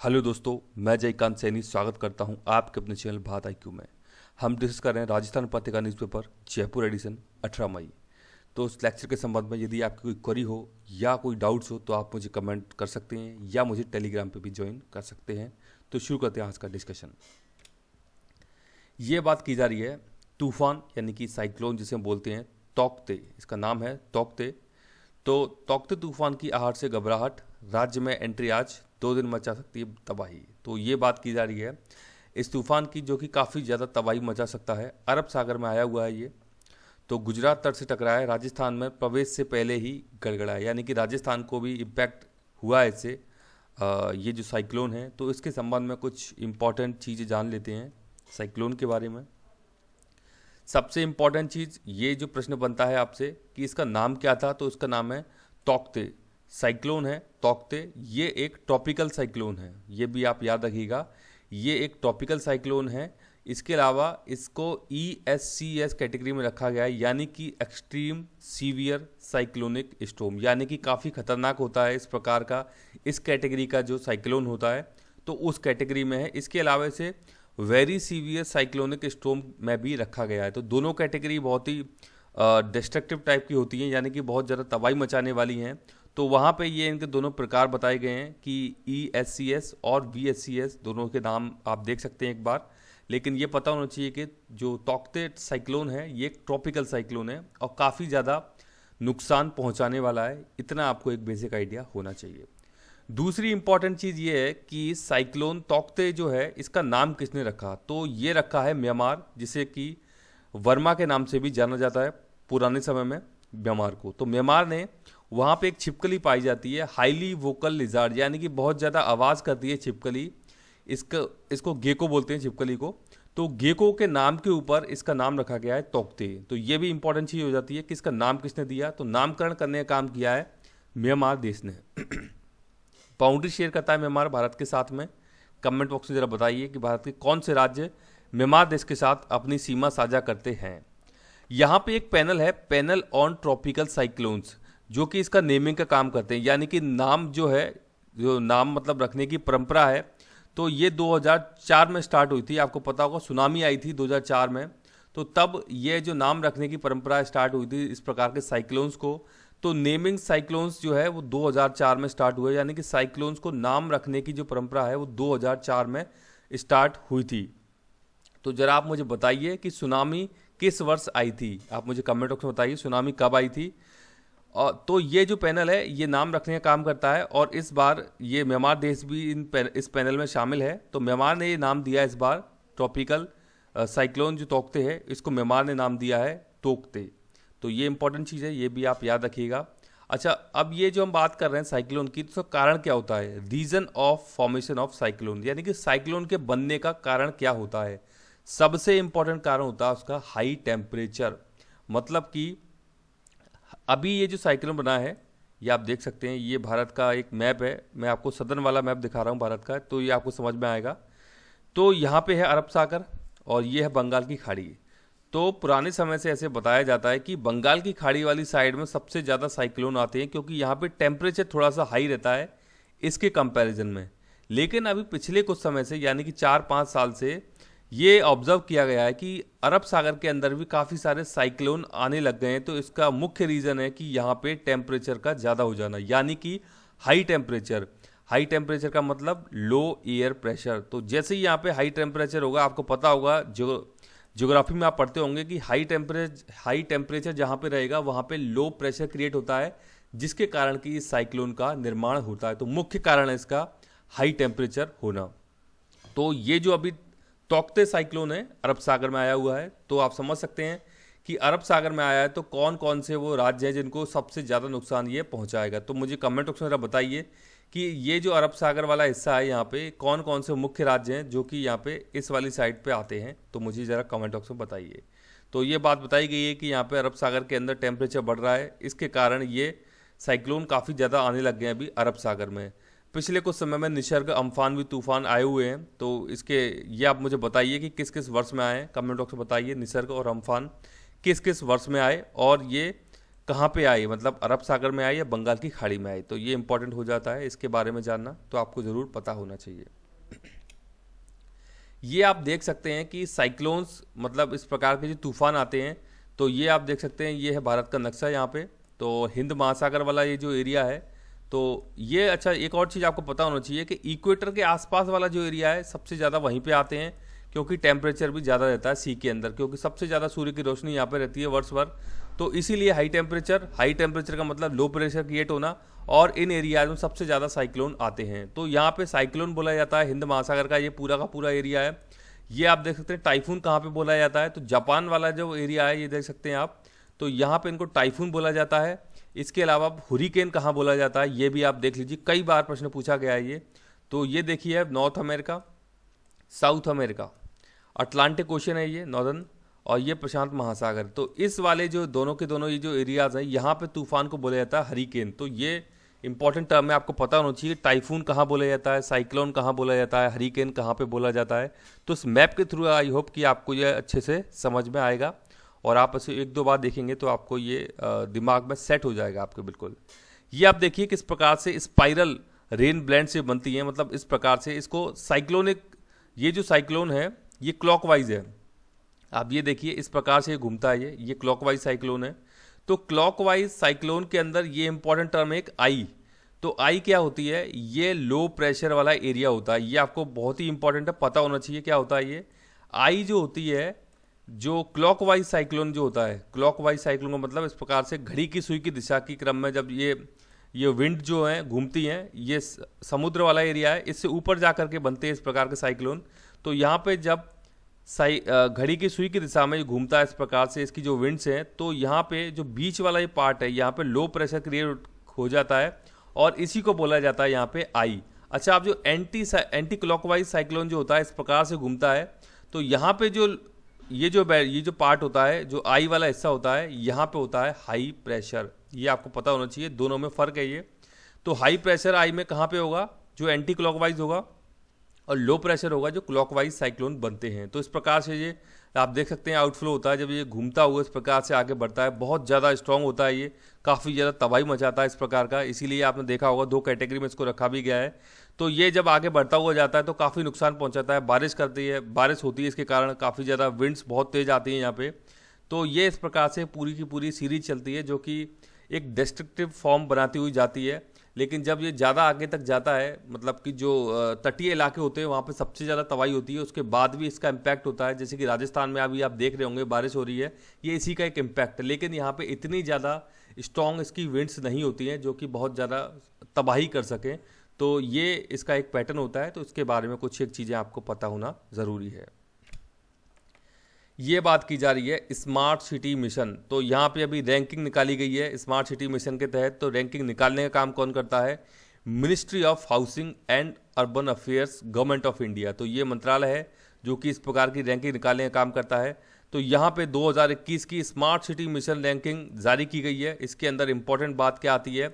Hello दोस्तों, मैं जयकांत सैनी स्वागत करता हूं आपके अपने चैनल बात IQ में। हम डिस्कस कर रहे हैं राजस्थान पत्रिका न्यूज़पेपर जयपुर एडिशन 18 मई। तो इस लेक्चर के संबंध में यदि आपकी कोई क्वेरी हो या कोई डाउट्स हो तो आप मुझे कमेंट कर सकते हैं या मुझे टेलीग्राम पे भी ज्वाइन कर सकते हैं। तो शुरू करते हैं आज का डिस्कशन। ये बात की जा रही है तूफान यानी कि साइक्लोन जिसे हम बोलते हैं तौकते, इसका नाम है तौकते। तो तौकते तूफान की आहट से घबराहट, राज्य में एंट्री आज 2 दिन मचा सकती है तबाही। तो ये बात की जा रही है इस तूफान की जो कि काफ़ी ज़्यादा तबाही मचा सकता है। अरब सागर में आया हुआ है ये, तो गुजरात तट से टकराया है, राजस्थान में प्रवेश से पहले ही गड़गड़ाया, यानी कि राजस्थान को भी इम्पैक्ट हुआ है इससे। ये जो साइक्लोन है तो इसके संबंध में कुछ इम्पॉर्टेंट चीज़ें जान लेते हैं साइक्लोन के बारे में। सबसे इम्पॉर्टेंट चीज़ ये जो प्रश्न बनता है आपसे कि इसका नाम क्या था, तो इसका नाम है तौकते। साइक्लोन है तौकते, ये एक ट्रॉपिकल साइक्लोन है, ये भी आप याद रखिएगा, ये एक ट्रॉपिकल साइक्लोन है। इसके अलावा इसको ESCS कैटेगरी में रखा गया है, यानी कि एक्सट्रीम सीवियर साइक्लोनिक स्टॉर्म, यानी कि काफ़ी खतरनाक होता है इस प्रकार का, इस कैटेगरी का जो साइक्लोन होता है तो उस कैटेगरी में है। इसके अलावा इसे वेरी सीवियर साइक्लोनिक स्टॉर्म में भी रखा गया है। तो दोनों कैटेगरी बहुत ही डिस्ट्रक्टिव टाइप की होती हैं, यानी कि बहुत ज़्यादा तबाही मचाने वाली हैं। तो वहाँ पे ये इनके दोनों प्रकार बताए गए हैं कि ESCS और VSCS, दोनों के नाम आप देख सकते हैं एक बार। लेकिन ये पता होना चाहिए कि जो तौकते साइक्लोन है ये एक ट्रॉपिकल साइक्लोन है और काफ़ी ज़्यादा नुकसान पहुँचाने वाला है, इतना आपको एक बेसिक आइडिया होना चाहिए। दूसरी इंपॉर्टेंट चीज़ ये है कि साइक्लोन तौकते जो है इसका नाम किसने रखा, तो ये रखा है म्यांमार, जिसे कि वर्मा के नाम से भी जाना जाता है पुराने समय में म्यांमार को। तो म्यांमार ने वहाँ पे एक छिपकली पाई जाती है, हाईली वोकल लिजार्ड, यानी कि बहुत ज़्यादा आवाज़ करती है छिपकली। इसको गेको बोलते हैं छिपकली को। तो गेको के नाम के ऊपर इसका नाम रखा गया है तौकते। तो ये भी इंपॉर्टेंट चीज़ हो जाती है कि इसका नाम किसने दिया, तो नामकरण करने का काम किया है म्यांमार देश ने। बाउंड्री शेयर करता है म्यांमार भारत के साथ में। कमेंट बॉक्स में ज़रा बताइए कि भारत के कौन से राज्य म्यांमार देश के साथ अपनी सीमा साझा करते हैं। यहाँ पे एक पैनल है, पैनल ऑन ट्रॉपिकल साइक्लोन्स, जो कि इसका नेमिंग का काम करते हैं, यानी कि नाम जो है, जो नाम मतलब रखने की परंपरा है, तो ये 2004 में स्टार्ट हुई थी। आपको पता होगा सुनामी आई थी 2004 में, तो तब ये जो नाम रखने की परंपरा स्टार्ट हुई थी इस प्रकार के साइक्लोन्स को। तो नेमिंग साइक्लोन्स जो है वो 2004 में स्टार्ट हुए, यानी कि साइक्लोन्स को नाम रखने की जो परंपरा है वो 2004 में स्टार्ट हुई थी। तो जरा आप मुझे बताइए कि सुनामी किस वर्ष आई थी, आप मुझे कमेंट बॉक्स में बताइए सुनामी कब आई थी। और तो ये जो पैनल है ये नाम रखने का काम करता है, और इस बार ये म्यांमार देश भी इस पैनल में शामिल है। तो म्यांमार ने ये नाम दिया इस बार ट्रॉपिकल साइक्लोन जो तौकते है, इसको म्यांमार ने नाम दिया है तौकते। तो ये इंपॉर्टेंट चीज़ है, ये भी आप याद रखिएगा। अच्छा, अब ये जो हम बात कर रहे हैं साइक्लोन की, तो कारण क्या होता है, reason of formation of cyclone, यानी कि साइक्लोन के बनने का कारण क्या होता है। सबसे इंपॉर्टेंट कारण होता है उसका हाई टेम्परेचर। मतलब कि अभी ये जो साइक्लोन बना है ये आप देख सकते हैं, ये भारत का एक मैप है, मैं आपको सदर्न वाला मैप दिखा रहा हूँ भारत का, तो ये आपको समझ में आएगा। तो यहाँ पे है अरब सागर और ये है बंगाल की खाड़ी। तो पुराने समय से ऐसे बताया जाता है कि बंगाल की खाड़ी वाली साइड में सबसे ज़्यादा साइक्लोन आते हैं, क्योंकि यहाँ पे टेम्परेचर थोड़ा सा हाई रहता है इसके कंपैरिजन में। लेकिन अभी पिछले कुछ समय से, यानी कि 4-5 साल से ये ऑब्जर्व किया गया है कि अरब सागर के अंदर भी काफ़ी सारे साइक्लोन आने लग गए हैं। तो इसका मुख्य रीज़न है कि यहाँ पे टेम्परेचर का ज़्यादा हो जाना, यानी कि हाई टेम्परेचर। हाई टेम्परेचर का मतलब लो एयर प्रेशर। तो जैसे ही यहाँ पे हाई टेम्परेचर होगा, आपको पता होगा जो ज्योग्राफी में आप पढ़ते होंगे कि हाई टेम्परेचर जहाँ पे रहेगा वहाँ पे लो प्रेशर क्रिएट होता है, जिसके कारण कि इस साइक्लोन का निर्माण होता है। तो मुख्य कारण है इसका हाई टेम्परेचर होना। तो ये जो अभी तौकते साइक्लोन है अरब सागर में आया हुआ है, तो आप समझ सकते हैं कि अरब सागर में आया है तो कौन कौन से वो राज्य हैं जिनको सबसे ज़्यादा नुकसान ये पहुंचाएगा। तो मुझे कमेंट बॉक्स में ज़रा बताइए कि ये जो अरब सागर वाला हिस्सा है यहाँ पे कौन कौन से मुख्य राज्य हैं जो कि यहाँ पे इस वाली साइड पे आते हैं, तो मुझे ज़रा कमेंट बॉक्स में बताइए। तो ये बात बताई गई है कि यहाँ पे अरब सागर के अंदर टेम्परेचर बढ़ रहा है, इसके कारण ये साइक्लोन काफ़ी ज़्यादा आने लग गए हैं अभी अरब सागर में। पिछले कुछ समय में निसर्ग अम्फान भी तूफान आए हुए हैं, तो इसके ये आप मुझे बताइए कि किस किस वर्ष में आए, कमेंट बॉक्स में बताइए निसर्ग और अम्फान किस किस वर्ष में आए और ये कहाँ पे आई, मतलब अरब सागर में आई या बंगाल की खाड़ी में आई, तो ये इंपॉर्टेंट हो जाता है। इसके बारे में जानना तो आपको ज़रूर पता होना चाहिए। ये आप देख सकते हैं कि साइक्लोन्स मतलब इस प्रकार के जो तूफान आते हैं, तो ये आप देख सकते हैं, ये है भारत का नक्शा यहाँ पे। तो हिंद महासागर वाला ये जो एरिया है, तो ये अच्छा एक और चीज़ आपको पता होना चाहिए कि इक्वेटर के आसपास वाला जो एरिया है सबसे ज़्यादा वहीं पे आते हैं, क्योंकि टेम्परेचर भी ज़्यादा रहता है सी के अंदर, क्योंकि सबसे ज़्यादा सूर्य की रोशनी यहाँ पे रहती है वर्ष भर। तो इसीलिए हाई टेम्परेचर का मतलब लो प्रेशर क्रिएट होना, और इन एरियाज में सबसे ज़्यादा साइक्लोन आते हैं। तो यहाँ पे साइक्लोन बोला जाता है हिंद महासागर का ये पूरा का पूरा एरिया है। ये आप देख सकते हैं टाइफून कहाँ पे बोला जाता है, तो जापान वाला जो एरिया है ये देख सकते हैं आप, तो यहाँ पे इनको टाइफून बोला जाता है। इसके अलावा हुरिकेन कहाँ बोला जाता है ये भी आप देख लीजिए, कई बार प्रश्न पूछा गया है ये। तो ये देखिए north America, south America, Atlantic ocean है ये नॉर्दर्न, और ये प्रशांत महासागर। तो इस वाले जो दोनों के दोनों ये जो एरियाज हैं यहाँ पे तूफान को बोला जाता है हरिकेन। तो ये इंपॉर्टेंट टर्म है, आपको पता होना चाहिए टाइफून कहाँ बोला जाता है, साइक्लोन कहाँ बोला जाता है, हरिकेन कहाँ पे बोला जाता है। तो इस मैप के थ्रू आई होप कि आपको ये अच्छे से समझ में आएगा, और आप इसे एक दो बार देखेंगे तो आपको ये दिमाग में सेट हो जाएगा आपके बिल्कुल। ये आप देखिए किस प्रकार से स्पाइरल रेन ब्लेंड से बनती है, मतलब इस प्रकार से इसको साइक्लोनिक, ये जो साइक्लोन है ये क्लॉकवाइज है। आप ये देखिए इस प्रकार से घूमता है, ये क्लॉकवाइज साइक्लोन है। तो क्लॉकवाइज साइक्लोन के अंदर ये इंपॉर्टेंट टर्म है एक आई। तो आई क्या होती है, ये लो प्रेशर वाला एरिया होता है, ये आपको बहुत ही इंपॉर्टेंट है, पता होना चाहिए क्या होता है ये। आई जो होती है, जो क्लॉकवाइज साइक्लोन जो होता है, क्लॉकवाइज साइक्लोन का मतलब इस प्रकार से घड़ी की सुई की दिशा की क्रम में जब ये विंड जो है घूमती हैं, ये समुद्र वाला एरिया है, इससे ऊपर जा करके बनते हैं इस प्रकार के साइक्लोन। तो यहाँ पे जब घड़ी की सुई की दिशा में ये घूमता है इस प्रकार से, इसकी जो विंड्स हैं, तो यहाँ पे जो बीच वाला ये पार्ट है यहाँ पे लो प्रेशर क्रिएट हो जाता है, और इसी को बोला जाता है यहाँ पे आई। अच्छा, आप जो एंटी क्लॉकवाइज साइक्लोन जो होता है इस प्रकार से घूमता है, तो यहाँ पे जो ये जो पार्ट होता है, जो आई वाला हिस्सा होता है, यहाँ पे होता है हाई प्रेशर। ये आपको पता होना चाहिए, दोनों में फ़र्क है ये। तो हाई प्रेशर आई में कहाँ पे होगा, जो एंटी क्लॉकवाइज होगा, और लो प्रेशर होगा जो क्लॉकवाइज साइक्लोन बनते हैं। तो इस प्रकार से ये आप देख सकते हैं आउटफ्लो होता है, जब ये घूमता हुआ इस प्रकार से आगे बढ़ता है, बहुत ज़्यादा स्ट्रॉन्ग होता है, ये काफ़ी ज़्यादा तबाही मचाता है इस प्रकार का। इसीलिए आपने देखा होगा दो कैटेगरी में इसको रखा भी गया है। तो ये जब आगे बढ़ता हुआ जाता है तो काफ़ी नुकसान पहुंचाता है, बारिश करती है, बारिश होती है, इसके कारण काफ़ी ज़्यादा विंड्स बहुत तेज़ आती हैं यहाँ पे। तो ये इस प्रकार से पूरी की पूरी सीरीज चलती है, जो कि एक डिस्ट्रक्टिव फॉर्म बनाती हुई जाती है। लेकिन जब ये ज़्यादा आगे तक जाता है, मतलब कि जो तटीय इलाके होते हैं वहाँ पे सबसे ज़्यादा तबाही होती है, उसके बाद भी इसका इम्पैक्ट होता है। जैसे कि राजस्थान में अभी आप देख रहे होंगे बारिश हो रही है, ये इसी का एक इम्पैक्ट है। लेकिन यहाँ पे इतनी ज़्यादा स्ट्रॉन्ग इसकी विंड्स नहीं होती हैं जो कि बहुत ज़्यादा तबाही कर सकें। तो ये इसका एक पैटर्न होता है, तो इसके बारे में कुछ एक चीज़ें आपको पता होना ज़रूरी है। ये बात की जा रही है स्मार्ट सिटी मिशन। तो यहाँ पे अभी रैंकिंग निकाली गई है स्मार्ट सिटी मिशन के तहत। तो रैंकिंग निकालने का काम कौन करता है, ministry of housing and urban affairs, government of India. तो ये मंत्रालय है जो कि इस प्रकार की रैंकिंग निकालने का काम करता है। तो यहाँ पे 2021 की स्मार्ट सिटी मिशन रैंकिंग जारी की गई है। इसके अंदर इंपॉर्टेंट बात क्या आती है,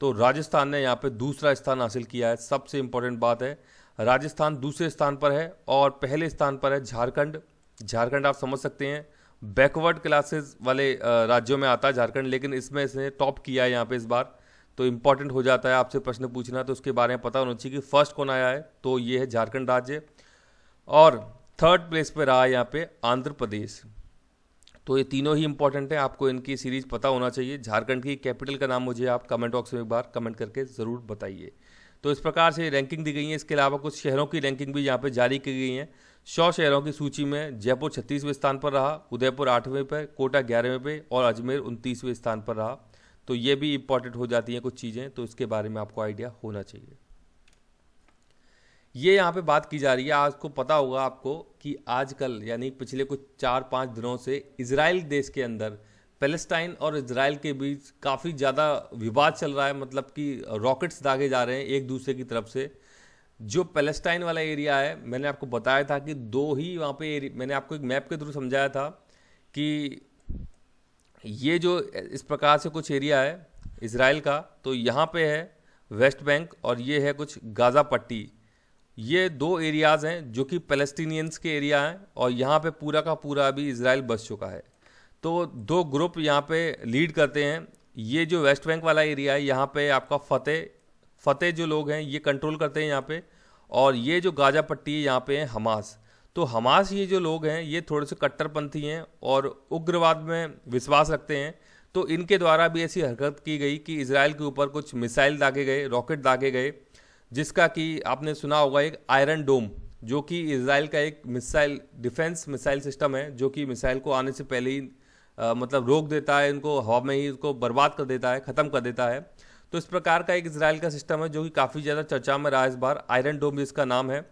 तो राजस्थान ने यहाँ पे दूसरा स्थान हासिल किया है। सबसे इंपॉर्टेंट बात है, राजस्थान दूसरे स्थान पर है, और पहले स्थान पर है झारखंड। झारखंड आप समझ सकते हैं बैकवर्ड क्लासेस वाले राज्यों में आता है झारखंड, लेकिन इसमें इसने टॉप किया है यहाँ पे इस बार। तो इंपॉर्टेंट हो जाता है आपसे प्रश्न पूछना, तो उसके बारे में पता होना चाहिए कि फर्स्ट कौन आया है, तो ये है झारखंड राज्य, और थर्ड प्लेस पे रहा है यहाँ पे आंध्र प्रदेश। तो ये तीनों ही इंपॉर्टेंट है, आपको इनकी सीरीज पता होना चाहिए। झारखंड की कैपिटल का नाम मुझे आप कमेंट बॉक्स में एक बार कमेंट करके ज़रूर बताइए। तो इस प्रकार से रैंकिंग दी गई है। इसके अलावा कुछ शहरों की रैंकिंग भी यहाँ पे जारी की गई है। 100 शहरों की सूची में जयपुर 36वें स्थान पर रहा, उदयपुर 8वें पर, कोटा 11वें पे, और अजमेर 29वें स्थान पर रहा। तो ये भी इंपॉर्टेंट हो जाती हैं कुछ चीज़ें, तो इसके बारे में आपको आइडिया होना चाहिए। ये यहाँ पे बात की जा रही है, आज को पता होगा आपको कि आजकल यानी पिछले कुछ 4-5 दिनों से इजराइल देश के अंदर पैलेस्टाइन और इजराइल के बीच काफ़ी ज़्यादा विवाद चल रहा है। मतलब कि रॉकेट्स दागे जा रहे हैं एक दूसरे की तरफ से। जो पैलेस्टाइन वाला एरिया है, मैंने आपको बताया था कि दो ही वहाँ पे मैंने आपको एक मैप के थ्रू समझाया था कि ये जो इस प्रकार से कुछ एरिया है इजराइल का, तो यहाँ पे है वेस्ट बैंक और ये है कुछ गाज़ा पट्टी। ये दो एरियाज़ हैं जो कि पैलेस्टीनियंस के एरिया हैं, और यहाँ पे पूरा का पूरा अभी इजराइल बस चुका है। तो दो ग्रुप यहाँ पे लीड करते हैं। ये जो वेस्ट बैंक वाला एरिया है यहाँ पे आपका फतेह जो लोग हैं ये कंट्रोल करते हैं यहाँ पे, और ये जो गाजा पट्टी है यहाँ पे है हमास। तो हमास ये जो लोग हैं ये थोड़े से कट्टरपंथी हैं और उग्रवाद में विश्वास रखते हैं। तो इनके द्वारा भी ऐसी हरकत की गई कि इजराइल के ऊपर कुछ मिसाइल दागे गए, रॉकेट दागे गए, जिसका कि आपने सुना होगा एक आयरन डोम, जो कि इजराइल का एक मिसाइल डिफेंस मिसाइल सिस्टम है, जो कि मिसाइल को आने से पहले ही मतलब रोक देता है, इनको हवा में ही इसको बर्बाद कर देता है, ख़त्म कर देता है। तो इस प्रकार का एक इजराइल का सिस्टम है जो कि काफ़ी ज़्यादा चर्चा में रहा इस बार, आयरन डोम जिसका नाम है।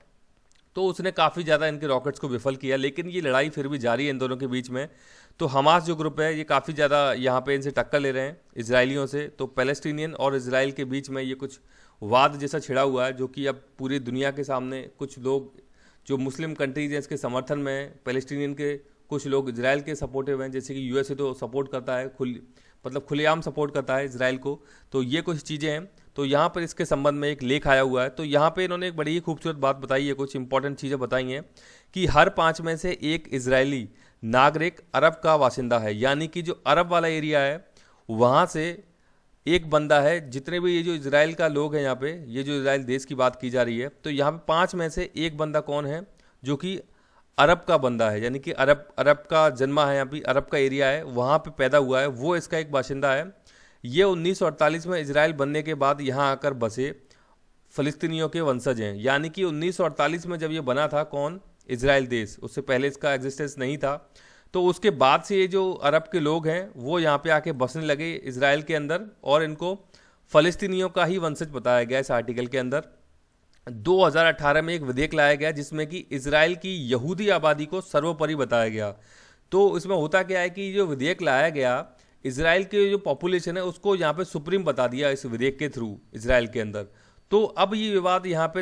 तो उसने काफ़ी ज़्यादा इनके रॉकेट्स को विफल किया, लेकिन ये लड़ाई फिर भी जारी है इन दोनों के बीच में। तो हमास जो ग्रुप है ये काफ़ी ज़्यादा यहाँ पे इनसे टक्कर ले रहे हैं इजरायलियों से। तो पैलेस्टीनियन और इजराइल के बीच में ये कुछ वाद जैसा छिड़ा हुआ है, जो कि अब पूरी दुनिया के सामने कुछ लोग जो मुस्लिम कंट्रीज हैं इसके समर्थन में, पैलेस्टीनियन के कुछ लोग इजराइल के सपोर्टिव हैं, जैसे कि यूएसए तो सपोर्ट करता है, मतलब खुलेआम सपोर्ट करता है इजराइल को। तो ये कुछ चीज़ें हैं। तो यहाँ पर इसके संबंध में एक लेख आया हुआ है। तो यहाँ पे इन्होंने एक बड़ी ही खूबसूरत बात बताई है, कुछ इंपॉर्टेंट चीज़ें बताई हैं कि हर 5 में से एक इजरायली नागरिक अरब का वासिंदा है, यानी कि जो अरब वाला एरिया है वहाँ से एक बंदा है। जितने भी ये जो इजराइल का लोग हैं यहाँ पे, ये जो इजराइल देश की बात की जा रही है, तो यहाँ पे 5 में से एक बंदा कौन है, जो कि अरब का बंदा है, यानी कि अरब का जन्मा है, यहाँ पे अरब का एरिया है, वहाँ पे पैदा हुआ है, वो इसका एक बाशिंदा है। ये 1948 में इजराइल बनने के बाद यहाँ आकर बसे फ़लस्तीनियों के वंशज हैं। यानी कि 1948 में जब ये बना था कौन, इजराइल देश, उससे पहले इसका एग्जिस्टेंस नहीं था। तो उसके बाद से ये जो अरब के लोग हैं वो यहाँ पे आके बसने लगे इजराइल के अंदर, और इनको फ़लस्तीनियों का ही वंशज बताया गया इस आर्टिकल के अंदर। 2018 में एक विधेयक लाया गया जिसमें कि इजराइल की यहूदी आबादी को सर्वोपरि बताया गया। तो इसमें होता क्या है कि जो विधेयक लाया गया, इजराइल की जो पॉपुलेशन है उसको यहाँ पे सुप्रीम बता दिया इस विधेयक के थ्रू इजराइल के अंदर। तो अब ये विवाद यहाँ पे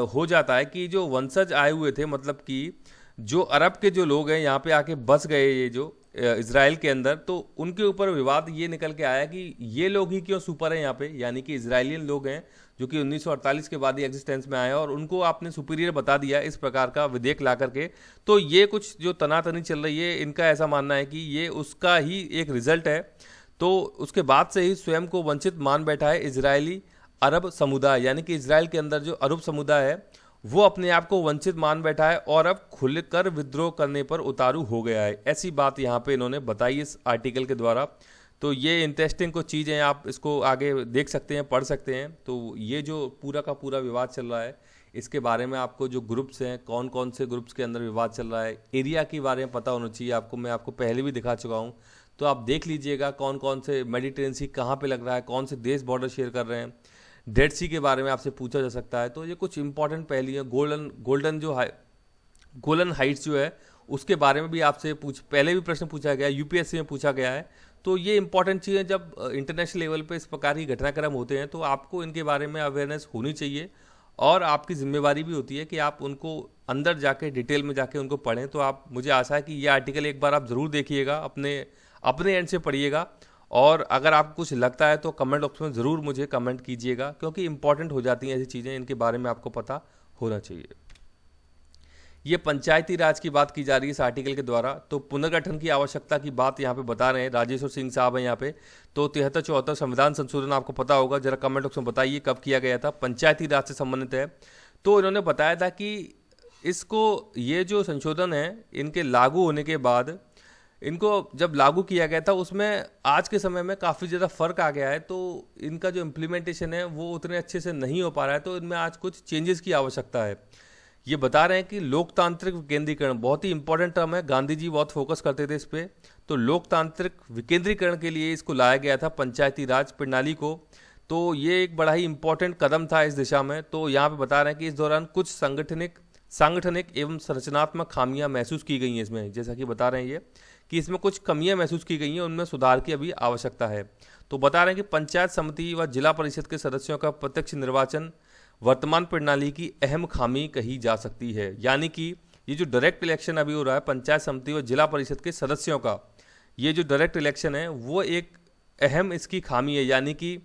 हो जाता है कि जो वंशज आए हुए थे, मतलब कि जो अरब के जो लोग हैं यहाँ पे आके बस गए ये जो इजराइल के अंदर, तो उनके ऊपर विवाद ये निकल के आया कि ये लोग ही क्यों सुपर हैं यहाँ पे, यानी कि इजराइलियन लोग हैं जो कि 1948 के बाद ही एग्जिस्टेंस में आए, और उनको आपने सुपीरियर बता दिया इस प्रकार का विधेयक ला करके। तो ये कुछ जो तनातनी चल रही है, इनका ऐसा मानना है कि ये उसका ही एक रिजल्ट है। तो उसके बाद से ही स्वयं को वंचित मान बैठा है इजरायली अरब समुदाय, यानी कि इजराइल के अंदर जो अरब समुदाय है वो अपने आप को वंचित मान बैठा है और अब खुलकर विद्रोह करने पर उतारू हो गया है। ऐसी बात यहाँ पे इन्होंने बताई इस आर्टिकल के द्वारा। तो ये इंटरेस्टिंग कुछ चीज़ें हैं, आप इसको आगे देख सकते हैं, पढ़ सकते हैं। तो ये जो पूरा का पूरा विवाद चल रहा है, इसके बारे में आपको जो ग्रुप्स हैं, कौन कौन से ग्रुप्स के अंदर विवाद चल रहा है, एरिया के बारे में पता होना चाहिए आपको। मैं आपको पहले भी दिखा चुका हूँ, तो आप देख लीजिएगा कौन कौन से मेडिटेरेनियन सी कहाँ पे लग रहा है, कौन से देश बॉर्डर शेयर कर रहे हैं। डेड सी के बारे में आपसे पूछा जा सकता है। तो ये कुछ इंपॉर्टेंट पहली है। गोलन हाइट्स जो है उसके बारे में भी आपसे पहले भी प्रश्न पूछा गया, यूपीएससी में पूछा गया है। तो ये इंपॉर्टेंट चीज़ें जब इंटरनेशनल लेवल पे इस प्रकार की घटनाक्रम होते हैं तो आपको इनके बारे में अवेयरनेस होनी चाहिए, और आपकी जिम्मेवारी भी होती है कि आप उनको अंदर जाके डिटेल में जाके उनको पढ़ें। तो आप, मुझे आशा है कि ये आर्टिकल एक बार आप ज़रूर देखिएगा, अपने एंड से पढ़िएगा, और अगर आपको कुछ लगता है तो कमेंट बॉक्स में ज़रूर मुझे कमेंट कीजिएगा, क्योंकि इंपॉर्टेंट हो जाती हैं ऐसी चीज़ें, इनके बारे में आपको पता होना चाहिए। ये पंचायती राज की बात की जा रही है इस आर्टिकल के द्वारा। तो पुनर्गठन की आवश्यकता की बात यहाँ पे बता रहे हैं राजेश्वर सिंह साहब हैं यहाँ पे। तो 73-74 संविधान संशोधन आपको पता होगा, जरा कमेंट बॉक्स में बताइए कब किया गया था, पंचायती राज से संबंधित है। तो इन्होंने बताया था कि इसको, ये जो संशोधन है इनके लागू होने के बाद, इनको जब लागू किया गया था उसमें आज के समय में काफ़ी ज़्यादा फ़र्क आ गया है। तो इनका जो इम्प्लीमेंटेशन है वो उतने अच्छे से नहीं हो पा रहा है, तो इनमें आज कुछ चेंजेस की आवश्यकता है। ये बता रहे हैं कि लोकतांत्रिक विकेंद्रीकरण बहुत ही इंपॉर्टेंट टर्म है, गांधी जी बहुत फोकस करते थे इस पर। तो लोकतांत्रिक विकेंद्रीकरण के लिए इसको लाया गया था पंचायती राज प्रणाली को। तो ये एक बड़ा ही इंपॉर्टेंट कदम था इस दिशा में। तो यहाँ पे बता रहे हैं कि इस दौरान कुछ सांगठनिक एवं संरचनात्मक खामियां महसूस की गई हैं इसमें, जैसा कि बता रहे हैं ये कि इसमें कुछ कमियां महसूस की गई हैं, उनमें सुधार की अभी आवश्यकता है। तो बता रहे हैं कि पंचायत समिति व जिला परिषद के सदस्यों का प्रत्यक्ष निर्वाचन वर्तमान प्रणाली की अहम खामी कही जा सकती है। यानी कि ये जो डायरेक्ट इलेक्शन अभी हो रहा है पंचायत समिति व जिला परिषद के सदस्यों का, ये जो डायरेक्ट इलेक्शन है वो एक अहम इसकी खामी है, यानी कि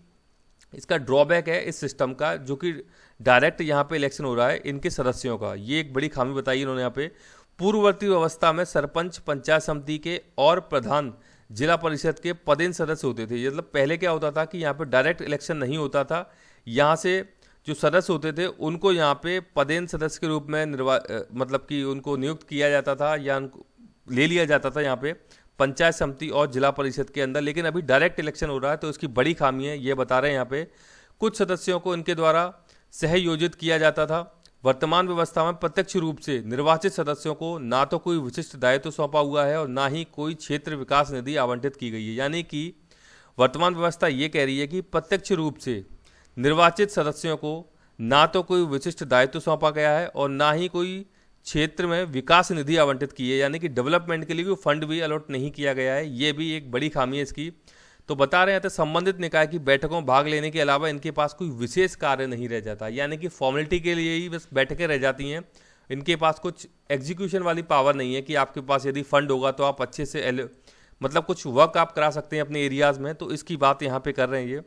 इसका ड्रॉबैक है इस सिस्टम का, जो कि डायरेक्ट यहाँ पे इलेक्शन हो रहा है इनके सदस्यों का। ये एक बड़ी खामी बताई इन्होंने यहाँ पे। पूर्ववर्ती व्यवस्था में सरपंच, पंचायत समिति के और प्रधान जिला परिषद के पदेन सदस्य होते थे। मतलब पहले क्या होता था कि यहाँ पे डायरेक्ट इलेक्शन नहीं होता था, यहाँ से जो सदस्य होते थे उनको यहाँ पे पदेन सदस्य के रूप में मतलब कि उनको नियुक्त किया जाता था या उनको ले लिया जाता था यहाँ पे पंचायत समिति और जिला परिषद के अंदर। लेकिन अभी डायरेक्ट इलेक्शन हो रहा है तो इसकी बड़ी खामी है, ये बता रहे हैं यहाँ पे। कुछ सदस्यों को इनके द्वारा सहयोजित किया जाता था। वर्तमान व्यवस्था में प्रत्यक्ष रूप से निर्वाचित सदस्यों को ना तो कोई विशिष्ट दायित्व सौंपा हुआ है और ना ही कोई क्षेत्र विकास निधि आवंटित की गई है। यानी कि वर्तमान व्यवस्था ये कह रही है कि प्रत्यक्ष रूप से निर्वाचित सदस्यों को ना तो कोई विशिष्ट दायित्व सौंपा गया है और ना ही कोई क्षेत्र में विकास निधि आवंटित की है, यानी कि डेवलपमेंट के लिए भी फंड भी अलॉट नहीं किया गया है। ये भी एक बड़ी खामी है इसकी। तो बता रहे हैं तो संबंधित निकाय की बैठकों में भाग लेने के अलावा इनके पास कोई विशेष कार्य नहीं रह जाता, यानी कि फॉर्मेलिटी के लिए ही बस बैठकें रह जाती हैं। इनके पास कुछ एग्जीक्यूशन वाली पावर नहीं है कि आपके पास यदि फंड होगा तो आप अच्छे से मतलब कुछ वर्क आप करा सकते हैं अपने एरियाज़ में। तो इसकी बात यहाँ पे कर रहे हैं ये।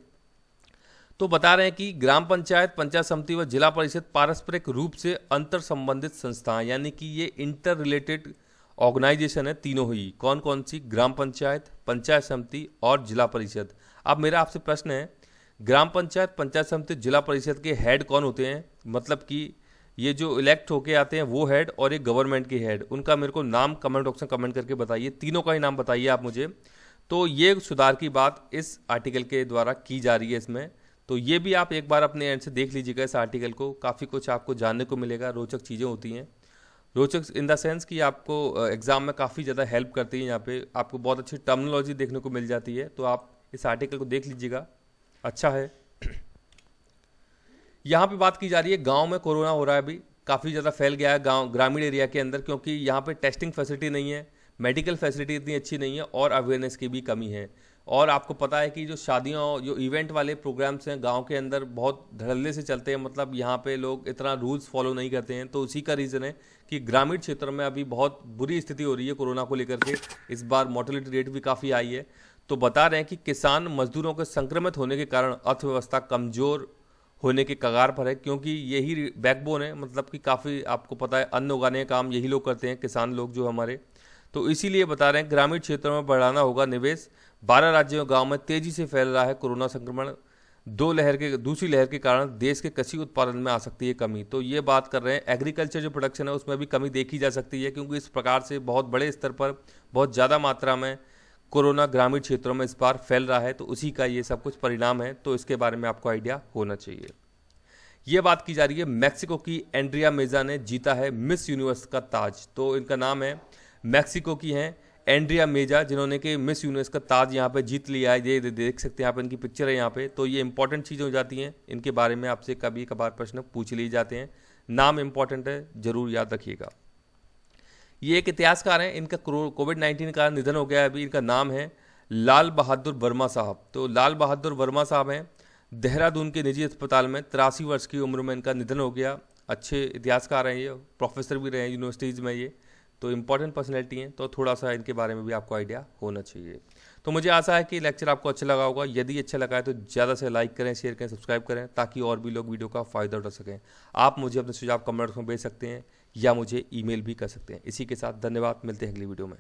तो बता रहे हैं कि ग्राम पंचायत, पंचायत समिति व जिला परिषद पारस्परिक रूप से अंतर संबंधित संस्थाएं, यानी कि ये इंटर रिलेटेड ऑर्गेनाइजेशन है तीनों ही। कौन कौन सी? ग्राम पंचायत, पंचायत समिति और जिला परिषद। अब मेरा आपसे प्रश्न है, ग्राम पंचायत, पंचायत समिति, जिला परिषद के हेड कौन होते हैं? मतलब कि ये जो इलेक्ट होके आते हैं वो हेड और एक गवर्नमेंट के हेड, उनका मेरे को नाम कमेंट बॉक्स में कमेंट करके बताइए। तीनों का ही नाम बताइए आप मुझे। तो ये सुधार की बात इस आर्टिकल के द्वारा की जा रही है इसमें। तो ये भी आप एक बार अपने एंड से देख लीजिएगा इस आर्टिकल को, काफ़ी कुछ आपको जानने को मिलेगा। रोचक चीज़ें होती हैं, रोचक इन द सेंस कि आपको एग्जाम में काफ़ी ज़्यादा हेल्प करती है। यहाँ पे आपको बहुत अच्छी टर्मिनोलॉजी देखने को मिल जाती है। तो आप इस आर्टिकल को देख लीजिएगा, अच्छा है। यहाँ पे बात की जा रही है गांव में कोरोना हो रहा है, अभी काफ़ी ज़्यादा फैल गया है गांव ग्रामीण एरिया के अंदर, क्योंकि यहाँ पे टेस्टिंग फैसिलिटी नहीं है, मेडिकल फैसिलिटी इतनी अच्छी नहीं है और अवेयरनेस की भी कमी है। और आपको पता है कि जो शादियों, जो इवेंट वाले प्रोग्राम्स हैं गांव के अंदर बहुत धड़ल्ले से चलते हैं, मतलब यहाँ पे लोग इतना रूल्स फॉलो नहीं करते हैं। तो उसी का रीज़न है कि ग्रामीण क्षेत्र में अभी बहुत बुरी स्थिति हो रही है कोरोना को लेकर के। इस बार मोर्टेलिटी रेट भी काफ़ी आई है। तो बता रहे हैं कि किसान मजदूरों के संक्रमित होने के कारण अर्थव्यवस्था कमज़ोर होने के कगार पर है, क्योंकि यही बैकबोन है। मतलब कि काफ़ी आपको पता है अन्न उगाने का काम यही लोग करते हैं, किसान लोग जो हमारे। तो इसीलिए बता रहे हैं ग्रामीण क्षेत्रों में बढ़ाना होगा निवेश। 12 राज्यों गांव में तेजी से फैल रहा है कोरोना संक्रमण। दूसरी लहर के कारण देश के कृषि उत्पादन में आ सकती है कमी। तो ये बात कर रहे हैं एग्रीकल्चर जो प्रोडक्शन है उसमें भी कमी देखी जा सकती है, क्योंकि इस प्रकार से बहुत बड़े स्तर पर बहुत ज़्यादा मात्रा में कोरोना ग्रामीण क्षेत्रों में इस बार फैल रहा है। तो उसी का ये सब कुछ परिणाम है। तो इसके बारे में आपको आइडिया होना चाहिए। ये बात की जा रही है मैक्सिको की एंड्रिया मेजा ने जीता है मिस यूनिवर्स का ताज। तो इनका नाम है, मैक्सिको की हैं एंड्रिया मेजा, जिन्होंने कि मिस यूनिवर्स का ताज यहाँ पे जीत लिया है। ये देख सकते हैं आप, इनकी पिक्चर है यहाँ पे। तो ये इंपॉर्टेंट चीज़ें हो जाती हैं, इनके बारे में आपसे कभी कभार प्रश्न पूछ लिए जाते हैं। नाम इंपॉर्टेंट है, जरूर याद रखिएगा। ये एक इतिहासकार हैं, इनका कोविड-19 का निधन हो गया है अभी। इनका नाम है लाल बहादुर वर्मा साहब। तो लाल बहादुर वर्मा साहब हैं, देहरादून के निजी अस्पताल में 83 वर्ष की उम्र में इनका निधन हो गया। अच्छे इतिहासकार हैं ये, प्रोफेसर भी रहे हैं यूनिवर्सिटीज़ में ये। तो इंपॉर्टेंट पर्सनैलिटी हैं, तो थोड़ा सा इनके बारे में भी आपको आइडिया होना चाहिए। तो मुझे आशा है कि लेक्चर आपको अच्छा लगा होगा। यदि अच्छा लगा है तो ज़्यादा से लाइक करें, शेयर करें, सब्सक्राइब करें, ताकि और भी लोग वीडियो का फ़ायदा उठा सकें। आप मुझे अपने सुझाव कमेंट्स में भेज सकते हैं या मुझे ईमेल भी कर सकते हैं। इसी के साथ धन्यवाद, मिलते हैं अगली वीडियो में।